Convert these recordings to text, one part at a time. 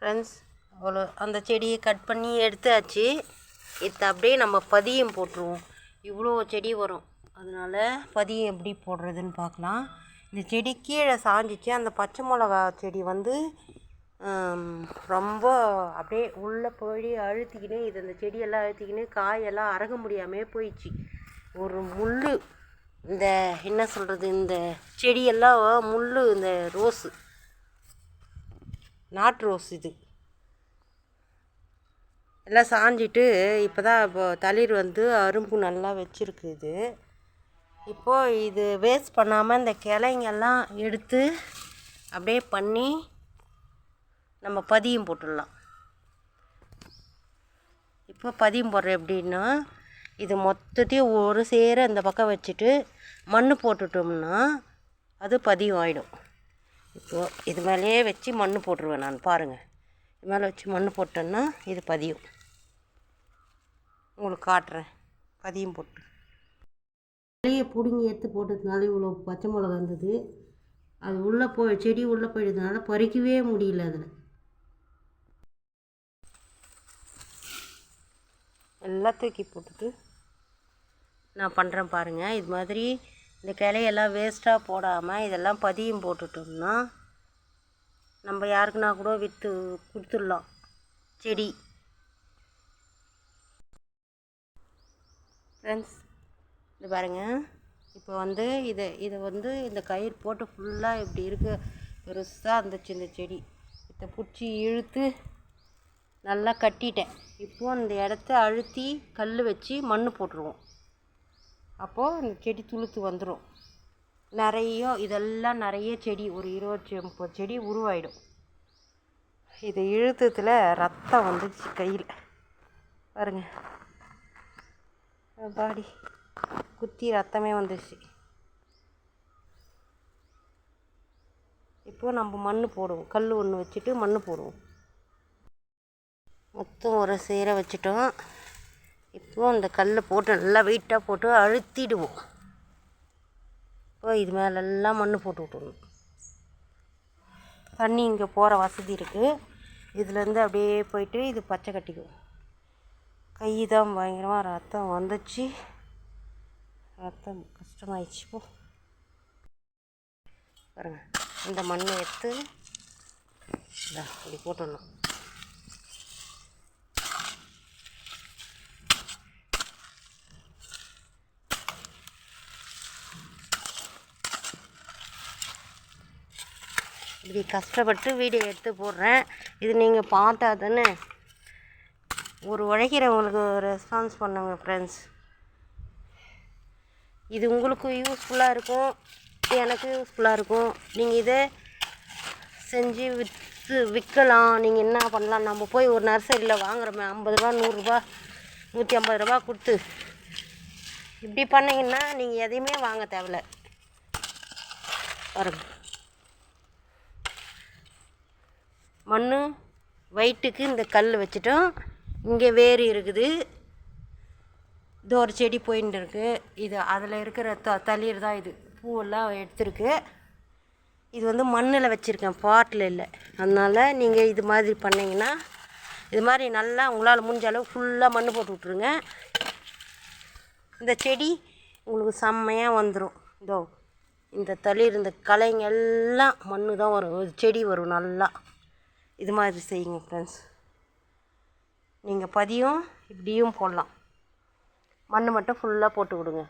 Friends, அவ்வளோ அந்த செடியை கட் பண்ணி எடுத்தாச்சு. இதை அப்படியே நம்ம பதியம் போட்டுருவோம். இவ்வளோ செடி வரும், அதனால் பதியம் எப்படி போடுறதுன்னு பார்க்கலாம். இந்த செடி கீழே சாஞ்சிச்சு. அந்த பச்சை மிளகா செடி வந்து ரொம்ப அப்படியே உள்ளே போய் அழுத்திக்கின்னு அந்த செடியெல்லாம் அழுத்திக்கின்னு காயெல்லாம் அறக முடியாமல் போயிடுச்சு. ஒரு முள், இந்த என்ன சொல்கிறது, இந்த செடியெல்லாம் முள், இந்த ரோஸு, நாட்டு ரோஸ், இது எல்லாம் சாஞ்சிட்டு இப்போ தான் தளிர் வந்து அரும்பு நல்லா வச்சுருக்குது. இப்போது இது வேஸ்ட் பண்ணாமல் இந்த கிளைங்கெல்லாம் எடுத்து அப்படியே பண்ணி நம்ம பதியம் போட்டுடலாம். இப்போ பதியம் போடுற எப்படின்னா, இது மொத்தத்தையும் ஒரு சேர இந்த பக்கம் வச்சுட்டு மண் போட்டுட்டோம்னா அது பதியம் ஆகிடும். இப்போது இது மேலேயே வச்சு மண் போட்டுருவேன் நான். பாருங்கள், இது மேலே வச்சு மண் போட்டேன்னா இது பதியம். உங்களுக்கு காட்டுறேன் பதியம் போட்டு. இலையை பிடுங்கி எடுத்து போட்டதுனால இவ்வளோ பச்சை மிளகா இருந்தது. அது உள்ளே செடி உள்ளே போயிடுறதுனால பறிக்கவே முடியல. அதில் எல்லாம் தூக்கி போட்டுட்டு நான் பண்ணுறேன் பாருங்கள். இது மாதிரி இந்த கிளையெல்லாம் வேஸ்ட்டாக போடாமல் இதெல்லாம் பதியம் போட்டுட்டோம்னா நம்ம யாருக்குன்னா கூட விற்று கொடுத்துடலாம் செடி. ஃப்ரெண்ட்ஸ், இது பாருங்கள். இப்போ வந்து இதை வந்து இந்த கயிறு போட்டு ஃபுல்லாக இப்படி இருக்க பெருசாக இருந்துச்சு இந்த செடி. இதை பிடிச்சி இழுத்து நல்லா கட்டிட்டேன். இப்போது இந்த இடத்த அழுத்தி கல் வச்சு மண் போட்டுருவோம். அப்போது இந்த செடி துளுத்து வந்துடும். இதெல்லாம் நிறைய செடி, ஒரு 20-30 செடி உருவாயிடும். இதை இழுத்ததில் ரத்தம் வந்துச்சு கையில். பாருங்கள், பாடி குத்தி ரத்தமே வந்துடுச்சு. இப்போது நம்ம மண் போடுவோம். கல் ஒன்று வச்சுட்டு மண் போடுவோம். மொத்தம் ஒரு சேர வச்சுட்டோம். இப்போது இந்த கல்லை போட்டு நல்லா வெயிட்டாக போட்டு அழுத்திடுவோம். இப்போ இது மேலெல்லாம் மண் போட்டு விட்டுருணும். தண்ணி இங்கே போகிற வசதி இருக்குது. இதுலேருந்து அப்படியே போயிட்டு இது பச்சை கட்டிக்குவோம். கை தான் பயங்கரமாக ரத்தம் வந்துச்சு. ரத்தம் கஷ்டமாயிடுச்சு. போ பாருங்கள், இந்த மண்ணை எடுத்து இப்படி போட்டுடணும். இப்படி கஷ்டப்பட்டு வீடியோ எடுத்து போடுறேன். இது நீங்கள் பார்த்தா தானே ஒரு உழைக்கிறவங்களுக்கு ரெஸ்பான்ஸ் பண்ணுங்க ஃப்ரெண்ட்ஸ். இது உங்களுக்கு யூஸ்ஃபுல்லாக இருக்கும், எனக்கு யூஸ்ஃபுல்லாக இருக்கும். நீங்கள் இதை செஞ்சு விற்கலாம். நீங்கள் என்ன பண்ணலாம், நம்ம போய் ஒரு நர்சரியில் வாங்குகிறோமே 50 ரூபா, 100 ரூபா, 150 ரூபா கொடுத்து இப்படி பண்ணிங்கன்னா நீங்கள் எதையுமே வாங்க தேவையில்ல. பாருங்கள், மண் வயிட்டுக்கு இந்த கல் வச்சுட்டோம். இங்கே வேர் இருக்குது. இது ஒரு செடி போயின்னு இருக்குது. இது அதில் இருக்கிற தளிர் தான். இது பூவெல்லாம் எடுத்துருக்கு. இது வந்து மண்ணில் வச்சுருக்கேன், பாட்டில் இல்லை. அதனால் நீங்கள் இது மாதிரி பண்ணிங்கன்னா இது மாதிரி நல்லா உங்களால் முடிஞ்ச அளவு ஃபுல்லாக மண் போட்டு விட்ருங்க. இந்த செடி உங்களுக்கு செம்மையாக வந்துடும். இதோ இந்த தளிர், இந்த களைங்க எல்லாம் மண் தான் வரும், செடி வரும் நல்லா. இது மாதிரி செய்யுங்க ஃப்ரெண்ட்ஸ். நீங்கள் பதியம் இப்படியும் போடலாம். மண் மட்டும் ஃபுல்லாக போட்டு விடுங்க.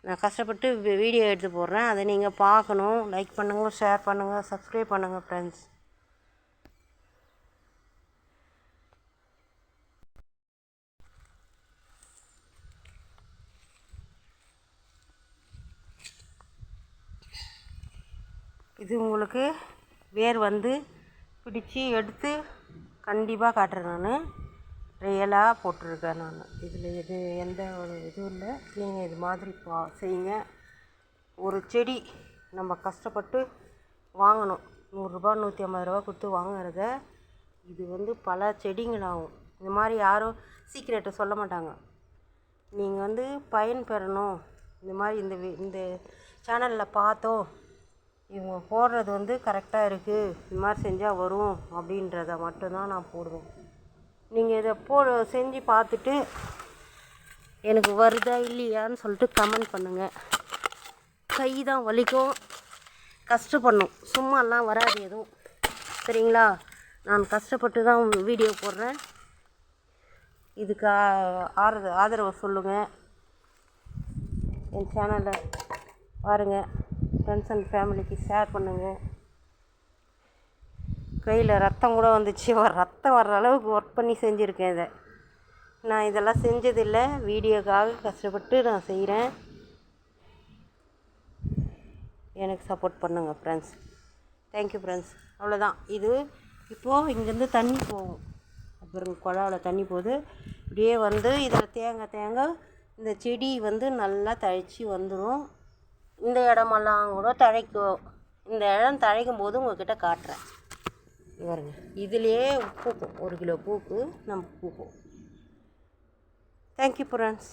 நான் கஷ்டப்பட்டு வீடியோ எடுத்து போடுறேன், அதை நீங்கள் பார்க்கணும். லைக் பண்ணுங்கள், ஷேர் பண்ணுங்கள், சப்ஸ்கிரைப் பண்ணுங்கள் ஃப்ரெண்ட்ஸ். இது உங்களுக்கு வேர் வந்து பிடிச்சி எடுத்து கண்டிப்பாக காட்டுறேன். நான் ரியலாக போட்டிருக்கேன். நான் இதில் எந்த ஒரு இதுவும் இல்லை. நீங்கள் இது மாதிரி செய்யுங்க. ஒரு செடி நம்ம கஷ்டப்பட்டு வாங்கணும். 100 ரூபா, 150 ரூபா கொடுத்து வாங்குறத இது வந்து பல செடிங்களாகும். இந்த மாதிரி யாரும் சீக்ரெட்டை சொல்ல மாட்டாங்க. நீங்கள் வந்து பயன் பெறணும். இந்த மாதிரி இந்த சேனலில் பார்த்தோம், இவங்க போடுறது வந்து கரெக்டாக இருக்குது, இது மாதிரி செஞ்சால் வரும் அப்படின்றத மட்டும்தான் நான் போடுவேன். நீங்கள் இதை செஞ்சு பார்த்துட்டு எனக்கு வருதா இல்லையான்னு சொல்லிட்டு கமெண்ட் பண்ணுங்கள். கை தான் வலிக்கும், கஷ்டப்படணும், சும்மாலாம் வராது எதுவும், சரிங்களா? நான் கஷ்டப்பட்டு தான் வீடியோ போடுறேன். இதுக்கு ஆதரவு சொல்லுங்கள். என் சேனலை பாருங்கள், ஃப்ரெண்ட்ஸ் அண்ட் ஃபேமிலிக்கு ஷேர் பண்ணுங்கள். கையில் ரத்தம் கூட வந்துச்சு, ரத்தம் வர்ற அளவுக்கு ஒர்க் பண்ணி செஞ்சுருக்கேன். இதை நான் இதெல்லாம் செஞ்சதில்லை, வீடியோக்காக கஷ்டப்பட்டு நான் செய்கிறேன். எனக்கு சப்போர்ட் பண்ணுங்கள் ஃப்ரெண்ட்ஸ். Thank you friends. அவ்வளோதான். இது இப்போது இங்கேருந்து தண்ணி போகும், அப்புறம் குழாவில் தண்ணி போகுது. இப்படியே வந்து இதில் தேங்காய் இந்த செடி வந்து நல்லா தழைச்சி வந்துடும். இந்த இடமெல்லாம் கூட தழைக்கும். இந்த இடம் தழைக்கும் போது உங்கள்கிட்ட காட்டுறேன். பாருங்க, இதுலேயே பூக்கும், 1 கிலோ பூக்கு நம்ம பூக்கும். Thank you friends.